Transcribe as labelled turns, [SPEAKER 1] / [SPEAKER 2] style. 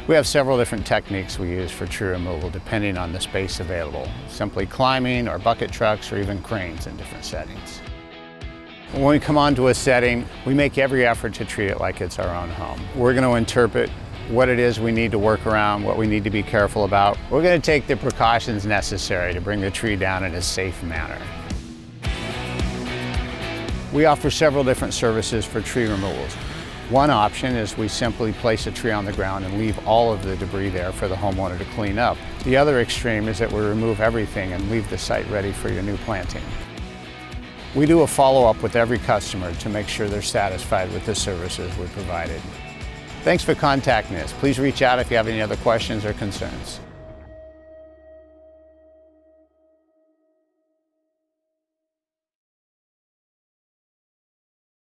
[SPEAKER 1] We have several different techniques we use for tree removal depending on the space available. Simply climbing or bucket trucks or even cranes in different settings. When we come onto a setting, we make every effort to treat it like it's our own home. We're going to interpret what it is we need to work around, what we need to be careful about. We're going to take the precautions necessary to bring the tree down in a safe manner. We offer several different services for tree removals. One option is we simply place a tree on the ground and leave all of the debris there for the homeowner to clean up. The other extreme is that we remove everything and leave the site ready for your new planting. We do a follow-up with every customer to make sure they're satisfied with the services we provided. Thanks for contacting us. Please reach out if you have any other questions or concerns.